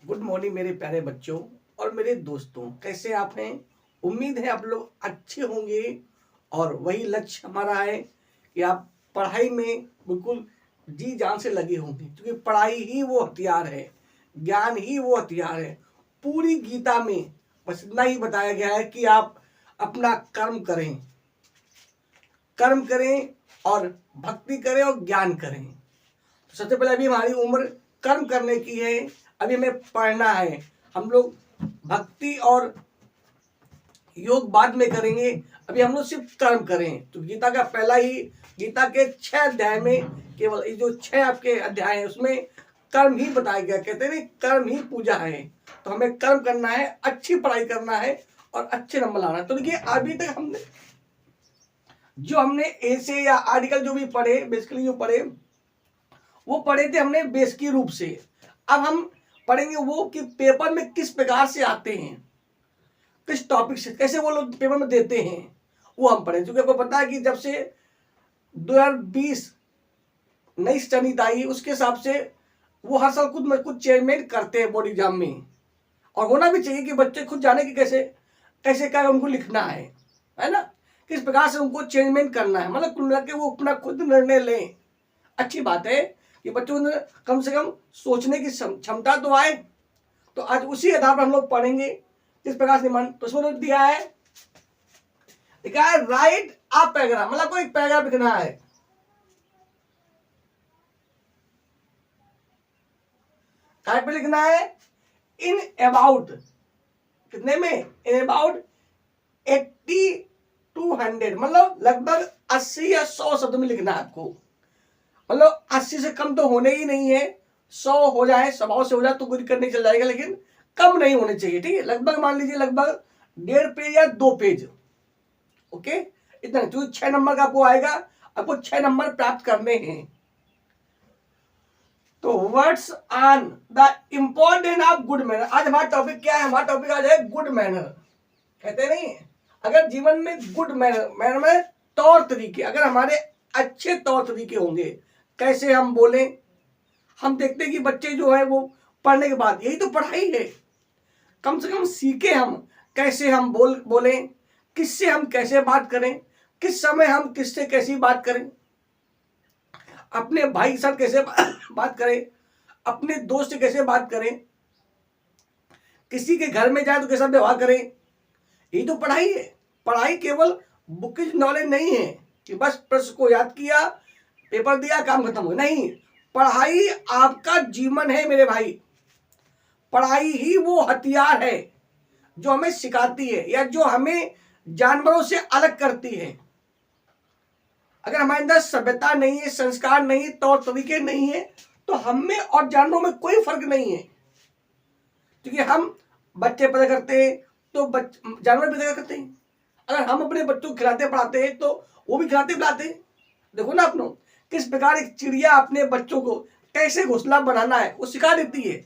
Good morning मेरे प्यारे बच्चों और मेरे दोस्तों, कैसे आप हैं। उम्मीद है आप लोग अच्छे होंगे और वही लक्ष्य हमारा है कि आप पढ़ाई में बिल्कुल जी जान से लगे होंगे, क्योंकि पढ़ाई ही वो हथियार है, ज्ञान ही वो हथियार है। पूरी गीता में बस इतना ही बताया गया है कि आप अपना कर्म करें और भक्ति करें और ज्ञान करें। तो सबसे पहले अभी हमारी उम्र कर्म करने की है, अभी हमें पढ़ना है। हम लोग भक्ति और योग बाद में करेंगे, अभी हम लोग सिर्फ कर्म करें। तो गीता का पहला ही, गीता के 6 अध्याय में केवल ये जो 6 आपके अध्याय हैं उसमें कर्म ही बताया गया। कहते हैं कर्म ही पूजा है। तो हमें कर्म करना है, अच्छी पढ़ाई करना है और अच्छे नंबर लाना है। तो देखिए अभी तक हमने ऐसे या आर्टिकल जो भी पढ़े, बेसिकली जो पढ़े वो पढ़े थे हमने बेस की रूप से। अब हम पढ़ेंगे वो कि पेपर में किस प्रकार से आते हैं, किस टॉपिक से, कैसे वो लोग पेपर में देते हैं, वो हम पढ़ें। क्योंकि आपको पता है कि जब से 2020 नई स्टडी नीति आई, उसके हिसाब से वो हर साल खुद में कुछ चेंजमेंट करते हैं बोर्ड एग्जाम में। और होना भी चाहिए कि बच्चे खुद जाने कि कैसे कैसे क्या उनको लिखना है ना, किस प्रकार से उनको चेंजमेंट करना है। मतलब कुल मिला के वो अपना खुद निर्णय लें। अच्छी बात है कि बच्चों ने कम से कम सोचने की क्षमता तो आए। तो आज उसी आधार पर हम लोग पढ़ेंगे किस प्रकार से निर्माण। तो इसमें दिया है राइट अ पैराग्राफ, मतलब कोई पैराग्राफ लिखना है। क्या पे लिखना है? इन अबाउट, कितने में? इन अबाउट 80 to 100, मतलब लगभग 80 या 100 शब्द में लिखना है आपको। मतलब 80 से कम तो होने ही नहीं है। 100 हो जाए, 100 से हो जाए तो कोई दिक्कत नहीं, चल जाएगा, लेकिन कम नहीं होने चाहिए। ठीक है, लगभग मान लीजिए लगभग 1.5 पेज या 2 पेज। ओके, इतना। तो 6 नंबर का आपको आएगा, आपको 6 नंबर प्राप्त करने हैं। तो words on the important of good manner. आज हमारा टॉपिक क्या है? हमारा टॉपिक आज है गुड मैनर। कहते नहीं, अगर जीवन में गुड मैनर में तौर तरीके, अगर हमारे अच्छे तौर तरीके होंगे, कैसे हम बोलें। हम देखते हैं कि बच्चे जो है वो पढ़ने के बाद, यही तो पढ़ाई है, कम से कम सीखे हम कैसे हम बोलें, किससे हम कैसे बात करें, किस समय हम किससे कैसी बात करें, अपने भाई के साथ कैसे बात करें, अपने दोस्त से कैसे बात करें, किसी के घर में जाए तो कैसा व्यवहार करें। यही तो पढ़ाई है। पढ़ाई केवल बुकिश नॉलेज नहीं है कि बस प्रश्न को याद किया, पेपर दिया, काम खत्म हो। नहीं, पढ़ाई आपका जीवन है मेरे भाई। पढ़ाई ही वो हथियार है जो हमें सिखाती है या जो हमें जानवरों से अलग करती है। अगर हमारे अंदर सभ्यता नहीं है, संस्कार नहीं है, तौर तरीके नहीं है, तो हम में और जानवरों में कोई फर्क नहीं है। क्योंकि हम बच्चे पैदा करते हैं तो जानवर भी पैदा करते हैं। अगर हम अपने बच्चों को खिलाते पढ़ाते हैं तो वो भी खिलाते पिलाते हैं। देखो ना अपनों, किस प्रकार एक चिड़िया अपने बच्चों को कैसे घोंसला बनाना है वो सिखा देती है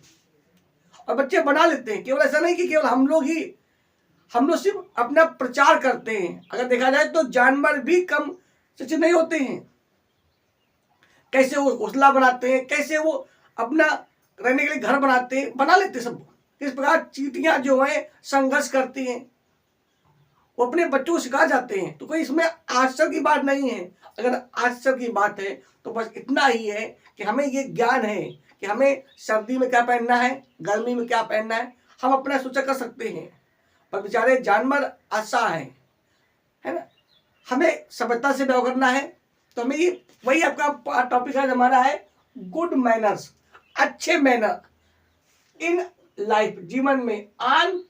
और बच्चे बना लेते हैं। केवल ऐसा नहीं कि केवल हम लोग सिर्फ अपना प्रचार करते हैं। अगर देखा जाए तो जानवर भी कम शिक्षित नहीं होते हैं। कैसे वो घोंसला बनाते हैं, कैसे वो अपना रहने के लिए घर बनाते हैं, बना लेते हैं सब। किस प्रकार चींटियां जो है संघर्ष करती हैं, वो अपने बच्चों को सिखा जाते हैं। तो कोई इसमें आश्चर्य की बात नहीं है। अगर आश्चर्य की बात है तो बस इतना ही है कि हमें ये ज्ञान है कि हमें सर्दी में क्या पहनना है, गर्मी में क्या पहनना है, हम अपना सोचा कर सकते हैं। पर बेचारे जानवर आशा है ना, हमें सभ्यता से व्यवहार करना है। तो हमें ये वही आपका टॉपिक आज हमारा है गुड मैनर्स, अच्छे मैनर इन लाइफ, जीवन में। ऑन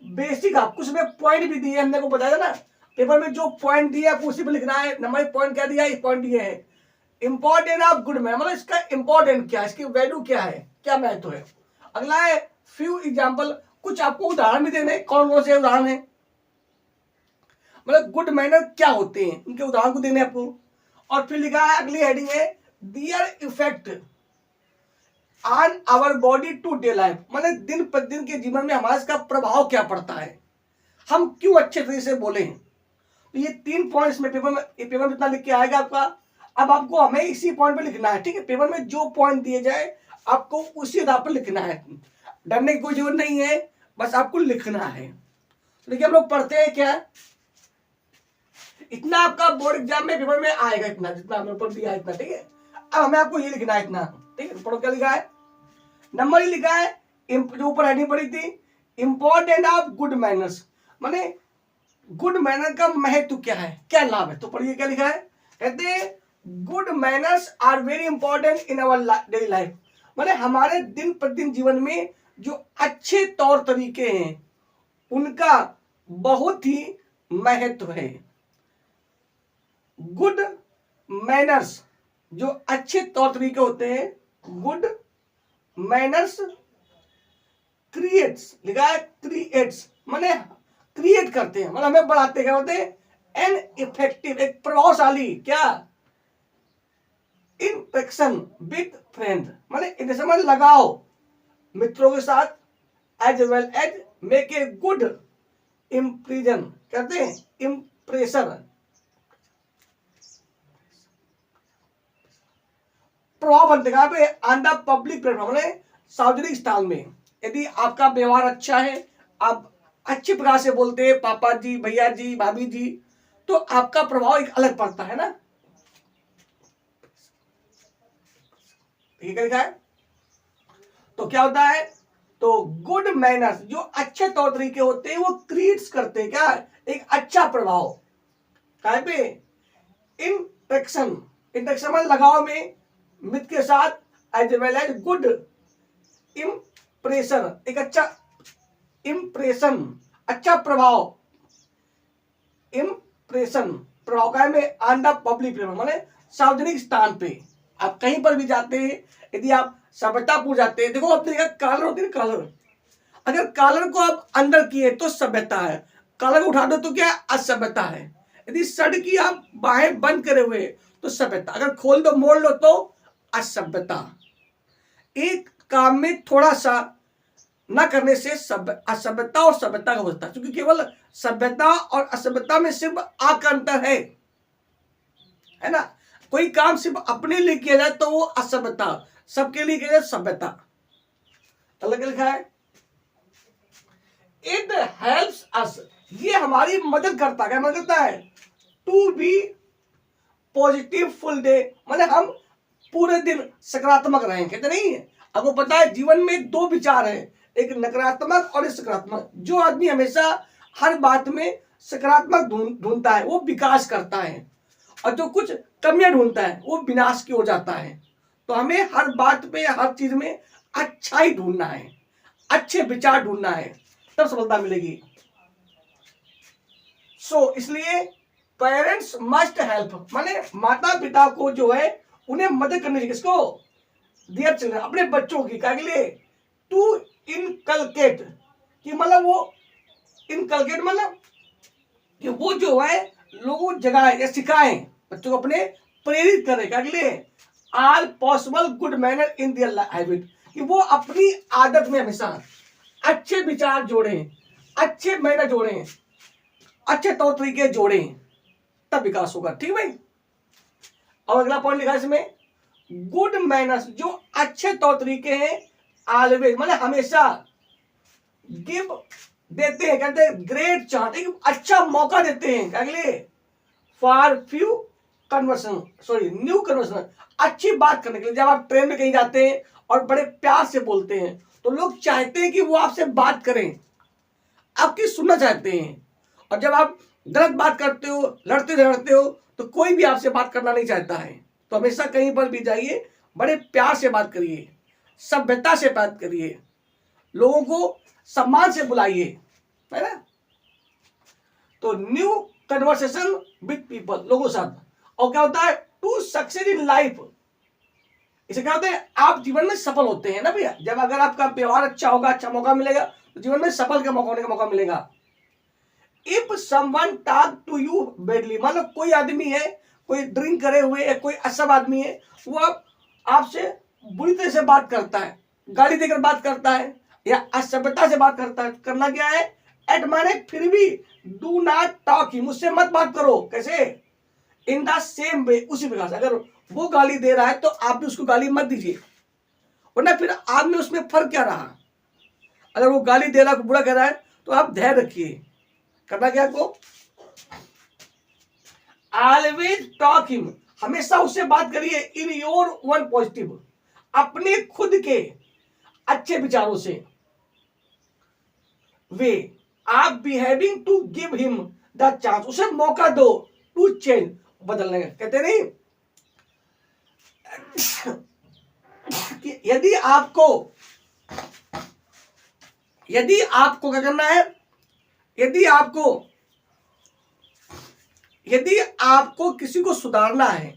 बेसिक आपको उसमें पॉइंट भी दिए, हमने को बताया ना पेपर में जो पॉइंट दिए आपको उसी पर लिखना है। नंबर पॉइंट क्या दिया? इस पॉइंट दिए हैं इंपॉर्टेंट ऑफ गुड मैनर, मतलब इसका इंपॉर्टेंट क्या है, इसकी वैल्यू क्या है, क्या महत्व है। अगला है फ्यू एग्जाम्पल, कुछ आपको उदाहरण भी देने। कौन कौन से उदाहरण है, मतलब गुड मैनर क्या होते हैं, उनके उदाहरण को देने आपको। और फिर लिखा है, अगली हेडिंग है their effect on our body to day life, मतलब दिन प्रतिदिन के जीवन में हमारे इसका प्रभाव क्या पड़ता है, हम क्यों अच्छे तरीके से बोले हैं। तो ये 3 पॉइंट्स में पेपर में इतना लिख के आएगा आपका। अब आपको हमें इसी पॉइंट पे लिखना है। ठीक है, पेपर में जो पॉइंट दिए जाए आपको उसी आधार पर लिखना है। डरने की कोई जरूरत नहीं है, बस आपको लिखना है। तो देखिए हम लोग पढ़ते हैं क्या, इतना आपका बोर्ड एग्जाम में पेपर में आएगा, इतना जितना हमने ऊपर दिया इतना, ठीक है। अब हमें आपको ये लिखना है इतना, ठीक है। पढ़ो क्या लिखा है, नंबर ही लिखा है, जो ऊपर हेडिंग पड़ी थी, इंपॉर्टेंट ऑफ गुड मैनर्स, माने गुड मैनर का महत्व क्या है, क्या लाभ है। तो पढ़िए क्या लिखा है, कहते हैं good manners are very important in our daily life, माने हमारे दिन प्रतिदिन जीवन में जो अच्छे तौर तरीके हैं उनका बहुत ही महत्व है। गुड मैनर्स, जो अच्छे तौर तरीके होते हैं, गुड मैनर्स क्रिएट्स, लिखा है क्रिएट्स, माने क्रिएट करते हैं, मतलब हमें बढ़ाते क्या होते हैं, एन इफेक्टिव, एक प्रभावशाली क्या, इंटरेक्शन विद फ्रेंड, माने इंटरेक्शन लगाओ मित्रों के साथ, as well as make a good impression, कहते हैं इम्प्रेशन, प्रभाव बनते कहां पे, ऑन द पब्लिक प्लेटफॉर्म, माने सार्वजनिक स्थान में। यदि आपका व्यवहार अच्छा है, आप अच्छे प्रकार से बोलते हैं पापा जी, भैया जी, भाभी जी, तो आपका प्रभाव एक अलग पड़ता है ना, ठीक है। तो क्या होता है, तो गुड मैनर्स, जो अच्छे तौर तरीके होते हैं वो क्रिएट्स करते हैं क्या, एक अच्छा प्रभाव, कहां पे, इंटरेक्शन, इंटरेक्शन में लगाव में मित्र के साथ, as well as good impression, एक अच्छा इम्प्रेशन, अच्छा प्रभाव, इम्प्रेशन प्रभाव का में ऑन द पब्लिक प्लेटफॉर्म, माने सार्वजनिक स्थान पे आप कहीं पर भी जाते हैं, यदि आप सभ्यतापुर जाते हैं, देखो अपने कॉलर होती है, कॉलर, अगर कॉलर को आप अंदर किए तो सभ्यता है, कॉलर को उठा दो तो क्या, असभ्यता है। यदि शर्ट की आप बाहें बंद करे हुए तो सभ्यता, अगर खोल दो मोड़ लो तो असभ्यता। एक काम में थोड़ा सा न करने से असभ्यता और सभ्यता का होता है, क्योंकि केवल सभ्यता और असभ्यता में सिर्फ आ का अंतर है ना। कोई काम सिर्फ अपने लिए किया जाए तो वो असभ्यता, सबके लिए किया जाए सभ्यता। अलग लिखा है, इट हेल्प्स अस, ये हमारी मदद करता है, क्या मदद करता है, to be positive full day, माने हम पूरे दिन सकारात्मक रहें, कहते नहीं है। आपको पता है जीवन में दो विचार है, एक नकारात्मक और एक सकारात्मक। जो आदमी हमेशा हर बात में सकारात्मक ढूंढता है वो विकास करता है, और जो कुछ कमियां ढूंढता है वो विनाश की हो जाता है। तो हमें हर बात पे, हर चीज में अच्छा ही ढूंढना है, अच्छे विचार ढूंढना है, तब सफलता मिलेगी। सो इसलिए पेरेंट्स मस्ट हेल्प, माने माता पिता को जो है उन्हें मदद करनी चाहिए, किसको, डियर चिल्ड्रन, अपने बच्चों की, क्या के लिए, टू इनकलकेट, कि मतलब वो इनकलकेट मतलब कि वो जो है लोगों को जगाए या सिखाएं, बच्चों को अपने प्रेरित करें, क्या के लिए, all possible good manner in their habit, कि वो अपनी आदत में हमेशा अच्छे विचार जोड़ें, अच्छे मैनर जोड़ें, अच्छे तौर तरीके जोड़ें, तब विकास होगा, ठीक भाई। और अगला पॉइंट लिखा है इसमें, गुड मैनर्स, जो अच्छे तौर तरीके हैं, ऑलवेज मतलब हमेशा, गिव देते हैं, कहते हैं ग्रेट चांस, एक अच्छा मौका देते हैं, क्या लिए, for few conversion, sorry new conversion, अच्छी बात करने के लिए। जब आप ट्रेन में कहीं जाते हैं और बड़े प्यार से बोलते हैं तो लोग चाहते हैं कि वो आपसे बात करें, आपकी सुनना चाहते हैं। और जब आप गलत बात करते हो, लड़ते झगड़ते हो, तो कोई भी आपसे बात करना नहीं चाहता है। तो हमेशा कहीं पर भी जाइए, बड़े प्यार से बात करिए, सभ्यता से बात करिए, लोगों को सम्मान से बुलाइए, है ना। तो न्यू कन्वर्सेशन विद पीपल, लोगों के साथ। और क्या होता है, टू सक्सेस इन लाइफ, इसे क्या होता है, आप जीवन में सफल होते हैं ना भैया, जब अगर आपका व्यवहार अच्छा होगा, अच्छा मौका मिलेगा, तो जीवन में सफल का मौका होने का मौका मिलेगा। If someone talk to you badly, मतलब कोई आदमी है, कोई ड्रिंक करे हुए या कोई असभ आदमी है, वो आपसे बुरी तरह से बात करता है, गाली देकर बात करता है या असभ्यता से बात करता है, करना क्या है, एट माने फिर भी डू नॉट टॉक ही, मुझसे मत बात करो, कैसे, इन द सेम वे, उसी प्रकार से। अगर वो गाली दे रहा है तो आप भी उसको गाली मत दीजिए, वरना फिर आप में उसमें फर्क क्या रहा, अगर वो गाली दे रहा है, बुरा कह रहा है, तो आप धैर्य रखिए। करना क्या आपको, ऑलवेज टॉक हिम, हमेशा उससे बात करिए इन योर वन पॉजिटिव, अपने खुद के अच्छे विचारों से। वे आप behaving to give him the chance, उसे मौका दो टू चेंज, बदलने का। कहते नहीं कि यदि आपको क्या करना है, यदि आपको किसी को सुधारना है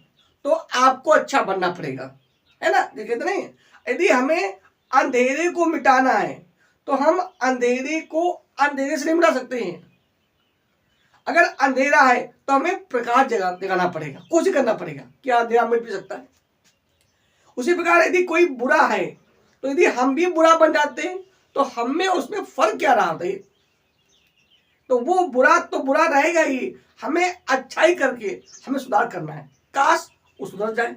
तो आपको अच्छा बनना पड़ेगा, है ना। कहते नहीं, यदि हमें अंधेरे को मिटाना है तो हम अंधेरे से नहीं मिटा सकते हैं। अगर अंधेरा है तो हमें प्रकाश जगाना पड़ेगा, कोशिश करना पड़ेगा। क्या अंधेरा मिट भी सकता है? उसी प्रकार यदि कोई बुरा है तो यदि हम भी बुरा बन जाते हैं तो हमें उसमें फर्क क्या रहा है? तो वो बुरा तो बुरा रहेगा ही, हमें अच्छाई करके हमें सुधार करना है, काश वो सुधर जाए।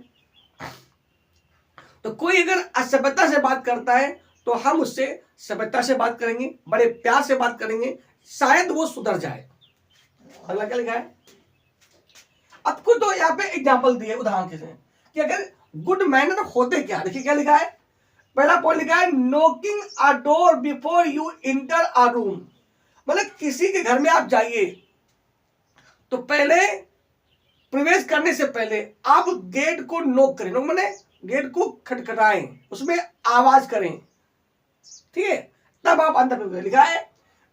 तो कोई अगर असभ्यता से बात करता है तो हम उससे सभ्यता से बात करेंगे, बड़े प्यार से बात करेंगे, शायद वो सुधर जाए। अगला क्या लिखा है आपको, तो यहाँ पे एग्जाम्पल दिए उदाहरण के से कि अगर गुड मैनर होते क्या। देखिए क्या लिखा है, पहला पॉइंट लिखा है knocking a door before you inter a room, मतलब किसी के घर में आप जाइए तो पहले प्रवेश करने से पहले आप गेट को नॉक करें, नॉक माने गेट को खटखटाएं, उसमें आवाज करें, ठीक है, तब आप अंदर प्रवेश। लिखा है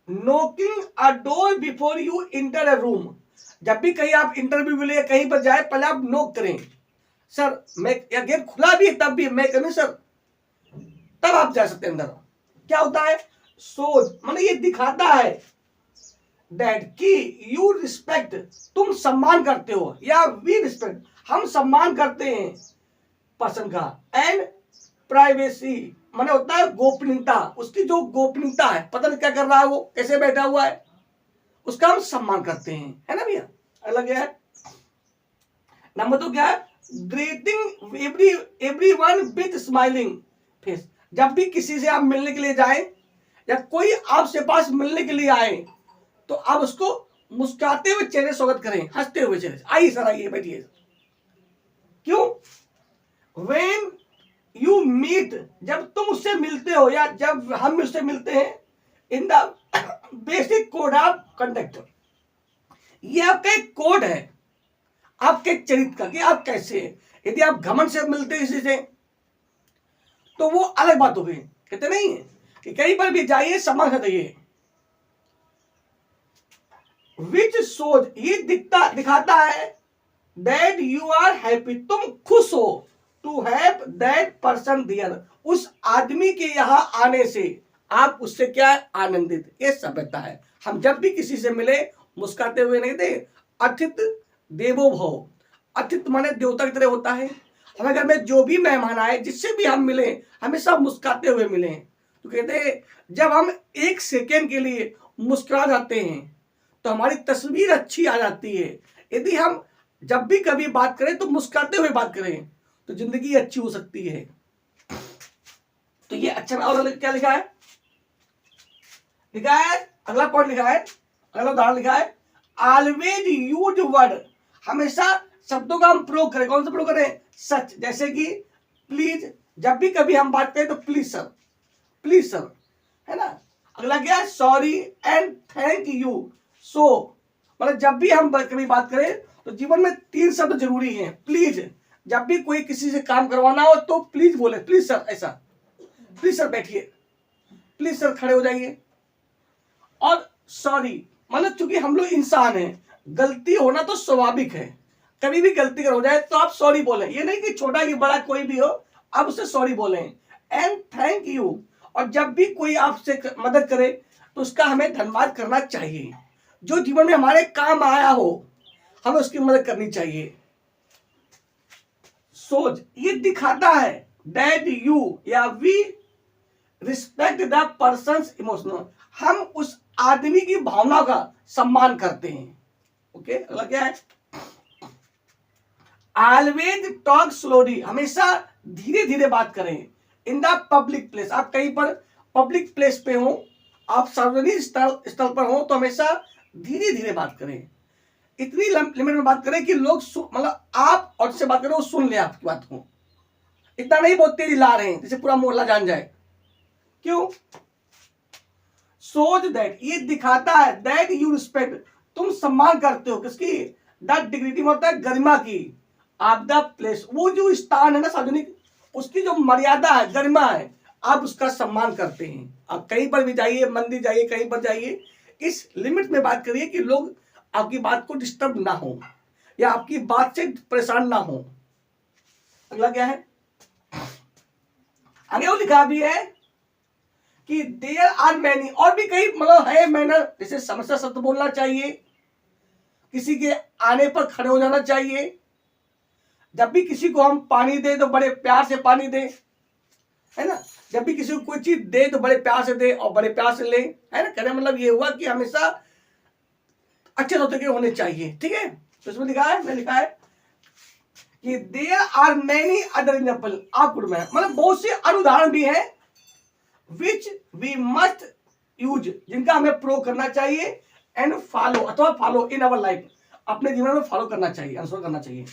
knocking a door before you inter a room, जब भी कहीं आप इंटरव्यू के लिए कहीं पर जाए पहले आप नॉक करें, सर मैं, या गेट खुला भी है तब भी मैं करूं सर, तब आप जा सकते हैं अंदर। क्या होता है, सोच माने ये दिखाता है दैट कि यू रिस्पेक्ट, तुम सम्मान करते हो, या वी रिस्पेक्ट, हम सम्मान करते हैं पर्सन का, एंड प्राइवेसी माने होता है गोपनीयता, उसकी जो गोपनीयता है, पता नहीं क्या कर रहा है वो, कैसे बैठा हुआ है, उसका हम सम्मान करते हैं, है ना भैया। अलग है नंबर 2 क्या है, greeting everyone with smiling face, जब भी किसी से आप मिलने के लिए जाएं या कोई आपसे पास मिलने के लिए आए तो आप उसको मुस्कुराते हुए चेहरे स्वागत करें, हंसते हुए चेहरे, आइए सर आइए बैठिए। क्यों, व्हेन यू मीट, जब तुम उससे मिलते हो या जब हम उससे मिलते हैं, इन the basic code of conduct, ये आपका एक कोड है आपके चरित्र का कि आप कैसे हैं। यदि आप घमंड से मिलते हैं किसी से तो वो अलग बात होगी, कहते नहीं है कि कहीं पर भी जाइए सम्मान दिए। विच सोच, ये दिखाता है दैट यू आर हैप्पी, तुम खुश हो, to have that person there, उस आदमी के यहां आने से आप उससे क्या आनंदित, ये सभ्यता है। हम जब भी किसी से मिले मुस्कुराते हुए नहीं थे, अतिथि देवो भव, अतिथि माने देवता की तरह होता है। हमारे घर में जो भी मेहमान आए, जिससे भी हम मिले, हमेशा मुस्कुराते हुए मिले। तो कहते हैं जब हम एक सेकेंड के लिए मुस्कुरा जाते हैं तो हमारी तस्वीर अच्छी आ जाती है। यदि हम जब भी कभी बात करें तो मुस्कुराते हुए बात करें तो जिंदगी अच्छी हो सकती है। तो ये अच्छा। और क्या लिखा है, अगला पॉइंट लिखा है, अगला उदाहरण लिखा है ऑलवेज यूज वर्ड, हमेशा शब्दों का हम प्रयोग करें। कौन सा प्रयोग करें, सच, जैसे कि प्लीज, जब भी कभी हम बात करें तो प्लीज सर, है ना। अगला क्या है, सॉरी एंड थैंक यू। सो मतलब जब भी हम कभी बात करें तो जीवन में 3 शब्द जरूरी हैं। प्लीज, जब भी कोई किसी से काम करवाना हो तो प्लीज बोले, प्लीज सर, ऐसा, प्लीज सर बैठिए, प्लीज सर खड़े हो जाइए। और सॉरी मतलब चूंकि हम लोग इंसान हैं, गलती होना तो स्वाभाविक है, कभी भी गलती कर हो जाए तो आप सॉरी बोलें, ये नहीं कि छोटा कि बड़ा कोई भी हो आप उससे सॉरी बोलें। एंड थैंक यू, और जब भी कोई आपसे मदद करे तो उसका हमें धन्यवाद करना चाहिए। जो जीवन में हमारे काम आया हो हमें उसकी मदद करनी चाहिए। सोच, ये दिखाता है दैट यू या we respect the person's emotional, हम उस आदमी की भावना का सम्मान करते हैं। ओके, अगला क्या है, ऑलवेज टॉक स्लोली, हमेशा धीरे धीरे बात करें। इन द पब्लिक प्लेस, आप कहीं पर पब्लिक प्लेस पे हो, आप सार्वजनिक स्थल पर हो, तो हमेशा धीरे धीरे बात करें, इतनी लिमिट में बात करें कि लोग मतलब आप और जिससे बात करें वो सुन ले आपकी बात को। इतना नहीं बहुत तेज ला रहे हैं जिसे पूरा मोहल्ला जान जाए। क्यों? शोज दैट, ये दिखाता है दैट यू रिस्पेक्ट, तुम सम्मान करते हो किसकी? द डिग्निटी होता है गरिमा की, ऑफ द प्लेस, वो जो स्थान है ना सार्वजनिक, उसकी जो मर्यादा है, गरिमा है, आप उसका सम्मान करते हैं। आप कहीं पर भी जाइए, मंदिर जाइए, कहीं पर जाइए, इस लिमिट में बात करिए कि लोग आपकी बात को डिस्टर्ब ना हो या आपकी बात से परेशान ना हो। अगला क्या है? आगे वो लिखा भी है कि देयर आर मैनी, और भी कई मतलब है मैनर, जैसे समस्या सत्य बोलना चाहिए, किसी के आने पर खड़े हो जाना चाहिए, जब भी किसी को हम पानी दे तो बड़े प्यार से पानी दे, है ना, जब भी किसी को कोई चीज दे तो बड़े प्यार से दे और बड़े प्यार से ले, है ना। कहने मतलब ये हुआ कि हमेशा अच्छे तरीके होने चाहिए, ठीक है। तो इसमें लिखा है, मैं लिखा है कि there are many other example of good manner, मतलब बहुत से अनुदाहरण भी हैं विच वी मस्ट यूज, जिनका हमें प्रयोग करना चाहिए, एंड फॉलो अथवा फॉलो इन अवर लाइफ, अपने जीवन में फॉलो करना चाहिए, अनुसरण करना चाहिए।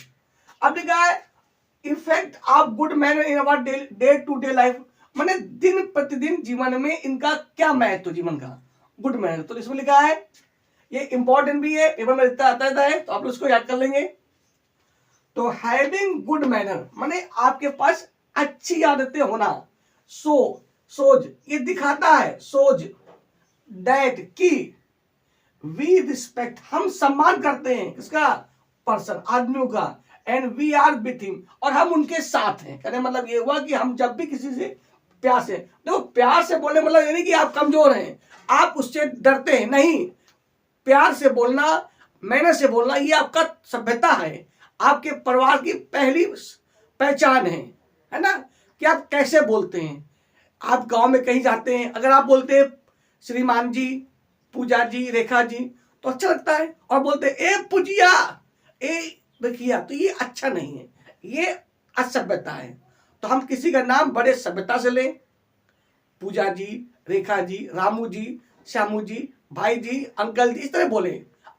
अब लिखा है effect of good manner in our day to day life, माने दिन प्रतिदिन जीवन में इनका क्या महत्व जीवन का, गुड मैनर। तो इसमें लिखा है, ये इंपॉर्टेंट भी है, पेपर में आता है, तो आप लोग इसको याद कर लेंगे। तो हैविंग गुड मैनर माने आपके पास अच्छी आदतें होना, सोज ये दिखाता है, सोज दैट की वी रिस्पेक्ट, हम सम्मान करते हैं किसका? पर्सन, आदमियों का, and we are with him, और हम उनके साथ हैं। कहने मतलब ये हुआ कि हम जब भी किसी से प्यार से, देखो प्यार से बोलने मतलब ये नहीं कि आप कमजोर हैं, आप उससे डरते हैं, नहीं, प्यार से बोलना, मैनर से बोलना, ये आपका सभ्यता है, आपके परिवार की पहली पहचान है ना, कि आप कैसे बोलते हैं। आप गांव में कहीं जाते हैं, अगर आप बोलते हैं श्रीमान जी, पूजा जी, रेखा जी, तो अच्छा लगता है, और बोलते ए पूजिया, ए देखिया, तो ये अच्छा नहीं है, ये असभ्यता है। तो हम किसी का नाम बड़े सभ्यता से लें, पूजा जी, रेखा जी, रामू जी, श्यामू जी, भाई जी, अंकल जी, इस तरह बोले,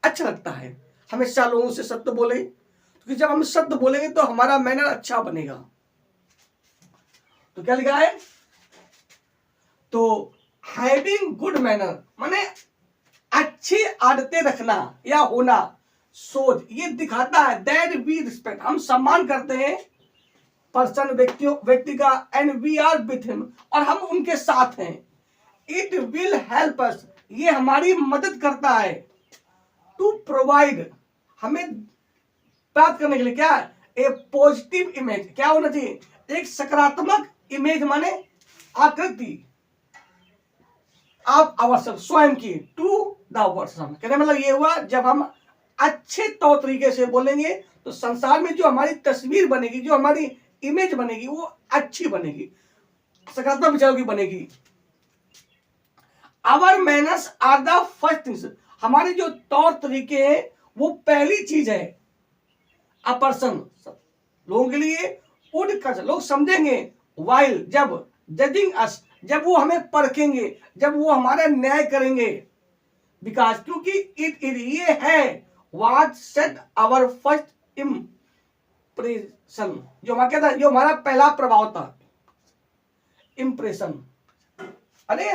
अच्छा लगता है। हमेशा लोगों से सत्य बोले, क्योंकि जब हम सत्य बोलेंगे तो हमारा मैनर अच्छा बनेगा। तो क्या लिखा है? तो हैविंग गुड मैनर माने अच्छी आदतें रखना या होना, सोच ये दिखाता है दैट वी रिस्पेक्ट, हम सम्मान करते हैं पर्सन, व्यक्ति का, and we are with him, और हम उनके साथ हैं। इट विल हेल्प अस, ये हमारी मदद करता है, टू प्रोवाइड, हमें प्राप्त करने के लिए क्या? ए पॉजिटिव इमेज, क्या होना चाहिए? एक सकारात्मक इमेज माने आकृति आप अवसर स्वयं की, टू द वर्सन। कहने मतलब ये हुआ जब हम अच्छे तौर तरीके से बोलेंगे तो संसार में जो हमारी तस्वीर बनेगी, जो हमारी इमेज बनेगी, वो अच्छी बनेगी, सकारात्मक विचारों की बनेगी। Our manners are the first things, हमारे जो तौर तरीके हैं वो पहली चीज है। अ पर्सन, लोगों के लिए, वुड कर, लोग समझेंगे, वाइल, जब, जजिंग अस, जब वो हमें परखेंगे, जब वो हमारा न्याय करेंगे, बिकॉज, क्योंकि इट ये है what set our first impression, जो हमारा क्या था, जो हमारा पहला प्रभाव था, इम्प्रेशन। अरे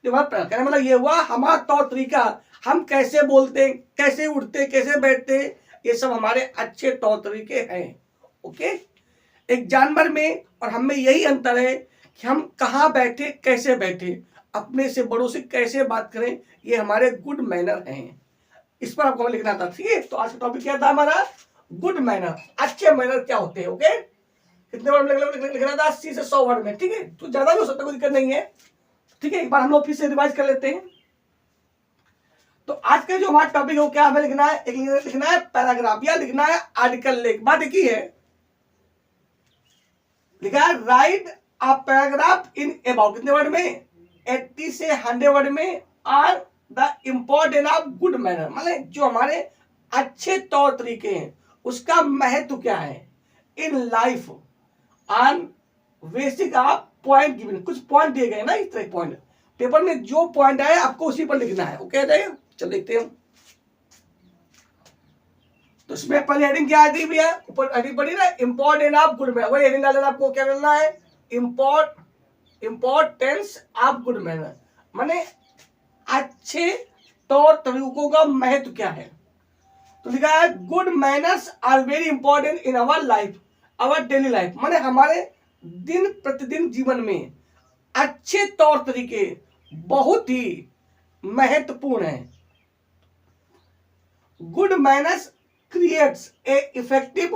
जो हमारा कहने मतलब ये हुआ हमारा तौर तरीका, हम कैसे बोलते, कैसे उठते, कैसे बैठते, ये सब हमारे अच्छे तौर तरीके हैं। ओके, एक जानवर में और हम में यही अंतर है कि हम कहाँ बैठे, कैसे बैठे, अपने से बड़ों से कैसे बात करें, ये हमारे गुड मैनर हैं। इस पर आपको लिखना था, ठीक है। तो आज का टॉपिक क्या था हमारा? गुड मैनर, अच्छे मैनर क्या होते हैं। ओके, कितने वर्ड लिखना था? 80 से 100 वर्ड में, ठीक है। तो ज्यादा भी हो सकता, कोई दिक्कत नहीं है, ठीक है। एक बार हम लोग फिर से रिवाइज कर लेते हैं। तो आज का जो हमारा टॉपिक है वो क्या हमें लिखना है? एक लिखना है पैराग्राफ या लिखना है आर्टिकल लेख। बात एक ही है, लिखा है write a paragraph in about, कितने वर्ड में? 80 से 100 वर्ड में, are the important of good manner, मतलब जो हमारे अच्छे तौर तरीके हैं उसका महत्व क्या है in life, on basic of point given, कुछ पॉइंट दिए गए ना, इस तरह पॉइंट पेपर में जो पॉइंट आए आपको उसी पर लिखना है। ओके जाइए, चल देखते हैं। तो इसमें पहले हेडिंग क्या आती भैया, ऊपर हेडिंग पड़ी ना, इंपॉर्टेंट ऑफ गुड मैनर, वही हेडिंग डालना आपको। क्या करना है, इंपॉर्टेंस ऑफ गुड मैनर, माने अच्छे तौर तरीकों का महत्व क्या है। तो लिखा है good manners are very important in our life, our daily life, माने हमारे दिन प्रतिदिन जीवन में अच्छे तौर तरीके बहुत ही महत्वपूर्ण है। Good manners creates a effective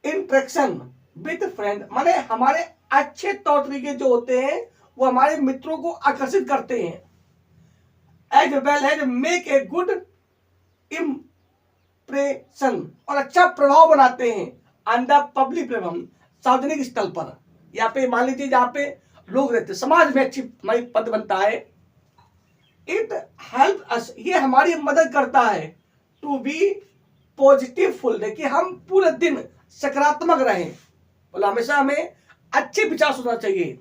interaction with friend, माने हमारे अच्छे तौर तरीके जो होते हैं वो हमारे मित्रों को आकर्षित करते हैं। As well as make a good impression, और अच्छा प्रभाव बनाते हैं ऑन द पब्लिक प्लेटफॉर्म, सार्वजनिक स्थल पर। यहाँ पे मान लीजिए जहाँ पे लोग रहते हैं, समाज में अच्छी हमारी पद बनता है। इट हेल्प अस, ये हमारी मदद करता है टू बी पॉजिटिवफुल, देखिए हम पूरे दिन सकारात्मक रहें, बोला हमेशा हमें अच्छे विचार सोचना चाहिए।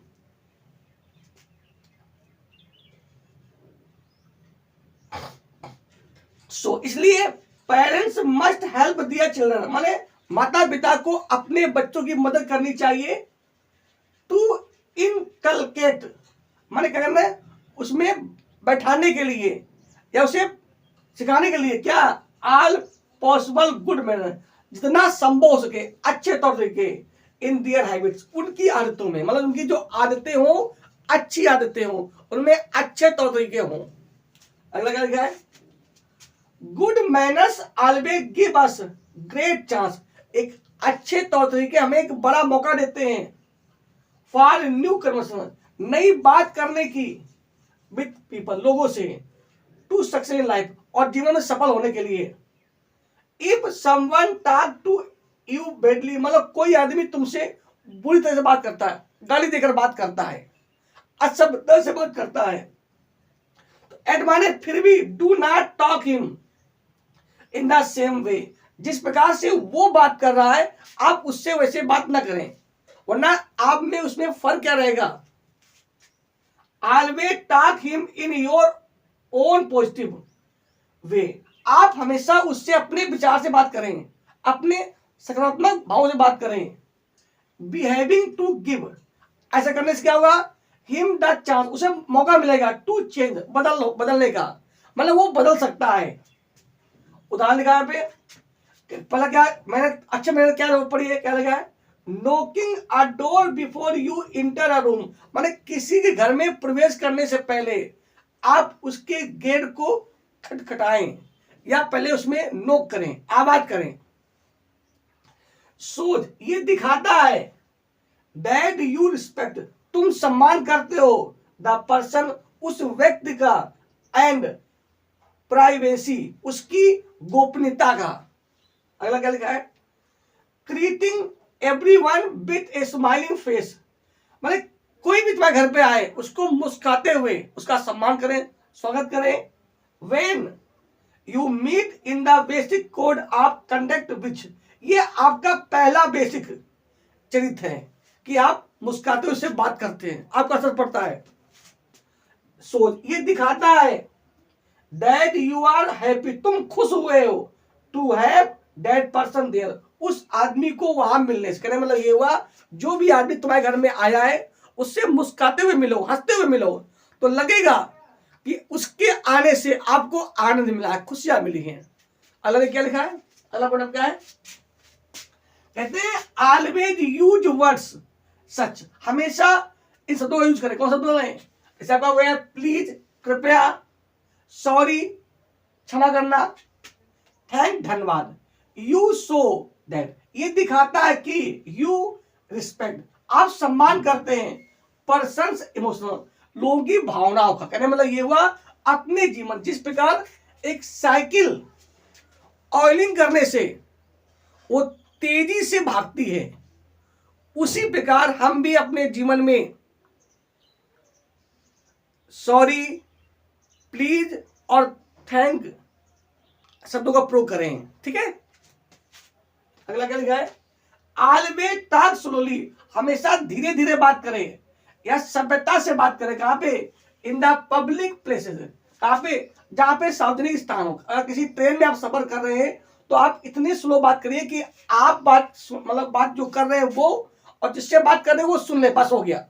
सो इसलिए parents must help their children, माने माता पिता को अपने बच्चों की मदद करनी चाहिए। टू इनकलकेट, माने क्या करना है, उसमें बैठाने के लिए या उसे सिखाने के लिए क्या, ऑल पॉसिबल गुड मैनर, जितना संभव हो सके अच्छे तौर तरीके, इन दियर हैबिट्स, उनकी आदतों में, मतलब उनकी जो आदतें हो अच्छी आदतें हो, उनमें अच्छे तौर तरीके हों। अगला क्या लिखा है, good manners always give us great chance, एक अच्छे तौर तरीके हमें एक बड़ा मौका देते हैं फॉर न्यू कन्वर्सेशन, नई बात करने की, विद पीपल, लोगों से, टू सक्सेस इन लाइफ, और जीवन में सफल होने के लिए। If someone talk to you badly, मतलब कोई आदमी तुमसे बुरी तरह से बात करता है, गाली देकर बात करता है, असभ्यता से बात करता है, तो एट माने फिर भी do not talk him in the same way, जिस प्रकार से वो बात कर रहा है आप उससे वैसे बात ना करें, वरना आप में उसमें फर्क क्या रहेगा। Always talk him in your own positive way, आप हमेशा उससे अपने विचार से बात करें, अपने सकारात्मक भाव से बात करें। बिहेविंग टू गिव, ऐसा करने से क्या होगा, हिम द चांस, उसे मौका मिलेगा, टू चेंज, बदलने का, मतलब वो बदल सकता है। उदाहरण लिखा है पे, पहला क्या मैंने क्या पढ़ी है, क्या लगा है, knocking a door before you inter a room, माने किसी के घर में प्रवेश करने से पहले आप उसके गेट को खटखटाएं या पहले उसमें नोक करें, आवाज करें। सोच, ये दिखाता है दैट यू रिस्पेक्ट, तुम सम्मान करते हो, द पर्सन, उस व्यक्ति का, एंड प्राइवेसी, उसकी गोपनीयता का। अगला क्या लिखा है, greeting everyone with a smiling face, माने कोई भी तुम्हारे घर पे आए उसको मुस्कुराते हुए उसका सम्मान करें, स्वागत करें। When you meet in the basic code of conduct which, ये आपका पहला बेसिक चरित्र है कि आप मुस्कुराते हुए उससे बात करते हैं, आपका असर पड़ता है। सोच, ये दिखाता है दैट यू आर हैप्पी, तुम खुश हुए हो, to have that person there, उस आदमी को वहां मिलने से। कहने मतलब ये हुआ, जो भी आदमी तुम्हारे घर में आया है उससे मुस्कुराते हुए मिलो, हंसते हुए मिलो, तो लगेगा कि उसके आने से आपको आनंद मिला है, खुशियां मिली हैं। अल्लाह ने क्या लिखा है, अल्लाह पढ़ क्या है, कहते हैं ऑलवेज यूज वर्ड्स सच, हमेशा इन शब्दों का यूज करें। कौन शब्द है, जैसे आपका हुआ है प्लीज, कृपया, सॉरी, क्षमा करना, थैंक, धन्यवाद। यू शो दैट, ये दिखाता है कि यू रिस्पेक्ट, आप सम्मान करते हैं, पर्सन्स इमोशनल, लोगों की भावनाओं का। कहने मतलब ये हुआ, अपने जीवन, जिस प्रकार एक साइकिल ऑयलिंग करने से वो तेजी से भागती है, उसी प्रकार हम भी अपने जीवन में सॉरी, प्लीज और थैंक शब्दों का प्रयोग करें, ठीक है। अगला क्या लिखा है, ऑलवेज टॉक स्लोली, हमेशा धीरे धीरे बात करें या सभ्यता से बात करें। कहां पे, इन द पब्लिक प्लेसेस, कहाँ पे, जहाँ पे सार्वजनिक स्थान हो। अगर किसी ट्रेन में आप सफर कर रहे हैं तो आप इतनी स्लो बात करिए कि आप मतलब बात जो कर रहे हैं वो और जिससे बात कर रहे हैं वो सुन ले, बस हो गया।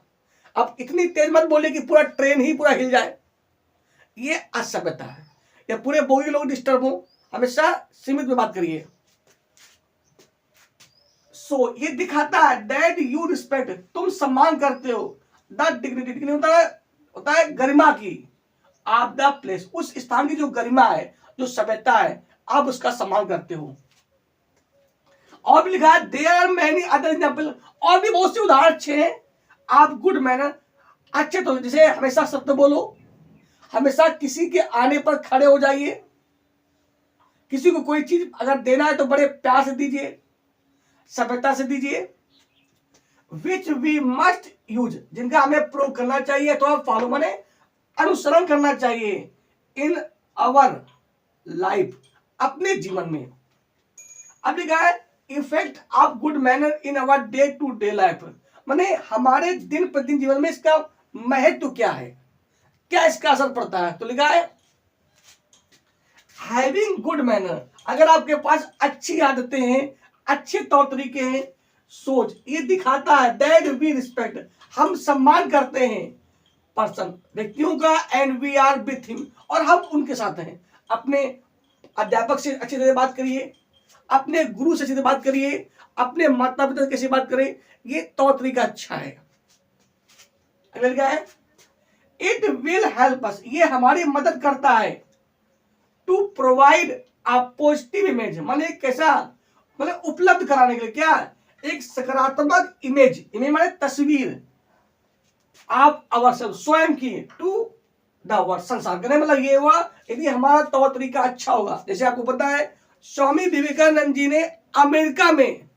आप इतनी तेज मत बोलिए कि पूरा ट्रेन ही पूरा हिल जाए, ये असभ्यता है। या पूरे बोगी लोग डिस्टर्ब हो, हमेशा सीमित में बात करिए। सो ये दिखाता है दैट यू रिस्पेक्ट, तुम सम्मान करते हो, द डिग्निटी, डिग्निटी होता है गरिमा की, ऑफ द प्लेस, उस स्थान की जो गरिमा है, जो सभ्यता है, आप उसका सम्मान करते हो। और भी लिखा है there are many other example, और भी बहुत से उदाहरण अच्छे हैं। आप गुड मैनर, अच्छे तो जैसे हमेशा सत्य बोलो, हमेशा किसी के आने पर खड़े हो जाइए, किसी को कोई चीज अगर देना है तो बड़े प्यार से दीजिए, सभ्यता से दीजिए। विच वी मस्ट यूज, जिनका हमें प्रयोग करना चाहिए तो आप फॉलो माने अनुसरण करना चाहिए, इन अवर लाइफ, अपने जीवन में। अब लिखा है effect of good manner in our day to day life, माने हमारे दिन प्रतिदिन जीवन में इसका महत्व क्या है, क्या इसका असर पड़ता है। तो लिखा है हैविंग गुड मैनर, अगर आपके पास अच्छी आदतें हैं, अच्छे तौर तरीके हैं, सोच, ये दिखाता है दैट वी रिस्पेक्ट, हम सम्मान करते हैं पर्सन, व्यक्तियों का, and we are with him, और हम उनके साथ हैं। अपने अध्यापक से अच्छी तरह बात करिए, अपने गुरु से अच्छी तरह बात करिए, अपने माता पिता से कैसे बात करें, ये तौर तरीका अच्छा है। अगला क्या है, इट विल हेल्प अस, ये हमारी मदद करता है, to provide a positive image, माने कैसा, मतलब उपलब्ध कराने के लिए, क्या, एक सकारात्मक इमेज, इमेज माने तस्वीर, आप अवश्य स्वयं की, टू द वर्ल्ड, संसार करने, मतलब ये हुआ यदि हमारा तौर तरीका अच्छा होगा। जैसे आपको पता है स्वामी विवेकानंद जी ने अमेरिका में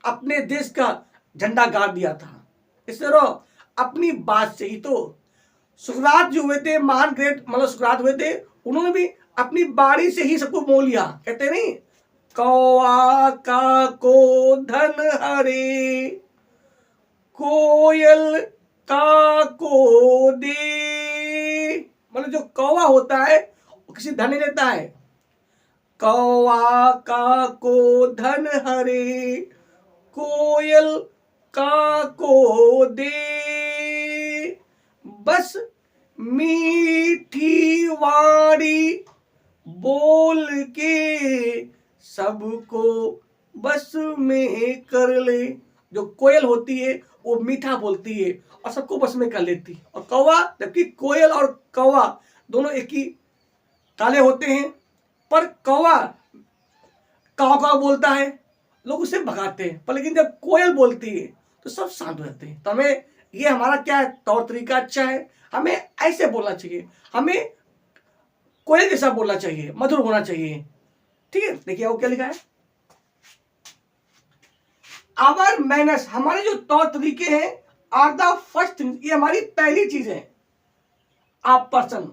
अपने देश का झंडा गाड़ दिया था, इस तरह अपनी बात से ही। तो सुकरात जो हुए थे, महान ग्रेट मतलब सुकरात हुए थे, उन्होंने भी अपनी बाणी से ही सबको मोह लिया। कहते नहीं, कौआ का को धन हरे, कोयल का को दे, मतलब जो कौवा होता है वो किसी धन नहीं देता है। कौआ का को धन हरे, कोयल का को दे, बस मीठी वाणी बोल के सबको बस में कर ले। जो कोयल होती है वो मीठा बोलती है और सबको बस में कर लेती है। और कौवा, जबकि कोयल और कौवा दोनों एक ही काले होते हैं, पर कौवा काव काव बोलता है, लोग उसे भगाते हैं, पर लेकिन जब कोयल बोलती है तो सब शांत हो जाते हैं। तो हमें ये हमारा क्या है, तौर तरीका अच्छा है, हमें ऐसे बोलना चाहिए, हमें कोयल जैसा बोलना चाहिए, मधुर होना चाहिए। ठीक है, देखिए वो क्या लिखा है, आवर मैनर्स, हमारे जो तौर तरीके हैं, आर द फर्स्ट थिंग, ये हमारी पहली चीज है। आप पर्सन,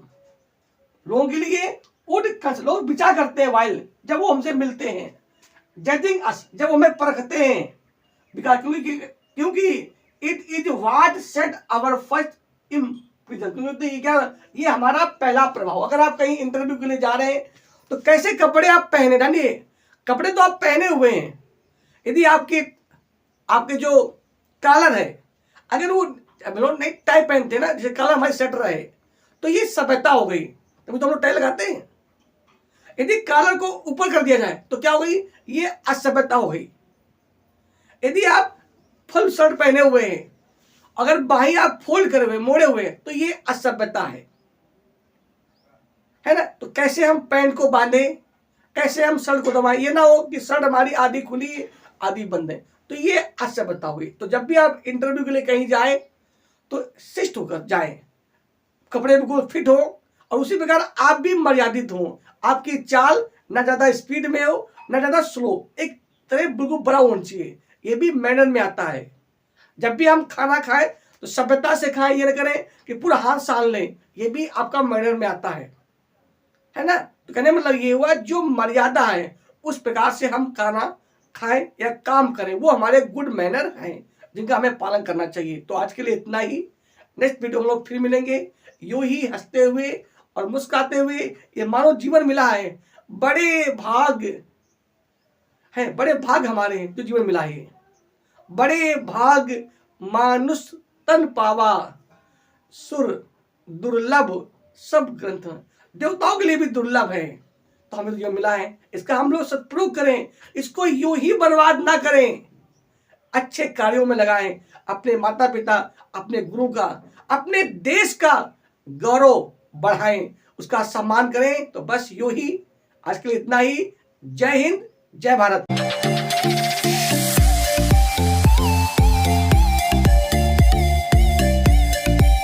लोगों के लिए वुड, लोग विचार करते हैं वाइल, जब वो हमसे मिलते हैं, जजिंग अस, जब हमें परखते हैं, बिकॉज क्योंकि it is what set our first impression, क्योंकि ये क्या, ये हमारा पहला प्रभाव। अगर आप कहीं इंटरव्यू के लिए जा रहे हैं तो कैसे कपड़े आप पहने, जानिए कपड़े तो आप पहने हुए हैं, यदि आपके जो कॉलर है, अगर वो नहीं टाई पहनते ना, जैसे कॉलर हमारे सेट रहे, तो ये सभ्यता हो गई, तभी तो हम लोग टाई लगाते हैं। यदि कॉलर को ऊपर कर दिया जाए तो क्या हो गई, ये असभ्यता हो गई। यदि आप फुल शर्ट पहने हुए हैं, अगर बाही आप फोल्ड करे हुए, मोड़े हुए, तो ये असभ्यता है ना। तो कैसे हम पैंट को बांधे, कैसे हम शर्ट को दबाएं, ये ना हो कि शर्ट हमारी आधी खुली आधी बंद है, तो ये असभ्यता हुई। तो जब भी आप इंटरव्यू के लिए कहीं जाए तो शिष्ट होकर जाए, कपड़े बिल्कुल फिट हो, और उसी प्रकार आप भी मर्यादित हो, आपकी चाल ना ज्यादा स्पीड में हो ना ज्यादा स्लो, एक तरह बिल्कुल बड़ा होना चाहिए। ये भी मैनर में आता है। जब भी हम खाना खाएं तो सभ्यता से खाएं, ये ना करें कि पूरा हाथ साल लें, ये भी आपका मैनर में आता है ना। तो कहने मतलब ये हुआ, जो मर्यादा है उस प्रकार से हम खाना खाएं या काम करें, वो हमारे गुड मैनर हैं जिनका हमें पालन करना चाहिए। तो आज के लिए इतना ही, नेक्स्ट वीडियो हम लोग फिर मिलेंगे यूं ही हंसते हुए और मुस्कुराते हुए ये मानव जीवन मिला है। बड़े भाग हैं, बड़े भाग हमारे हैं जो जीवन मिला है। बड़े भाग मानुष तन पावा, सुर दुर्लभ सब ग्रंथ। देवताओं के लिए भी दुर्लभ है, तो हमें तो जो मिला है इसका हम लोग सदुपयोग करें, इसको यूं ही बर्बाद ना करें, अच्छे कार्यों में लगाएं, अपने माता पिता, अपने गुरु का, अपने देश का गौरव बढ़ाएं, उसका सम्मान करें। तो बस यूं ही आज के लिए इतना ही। जय हिंद, जय भारत।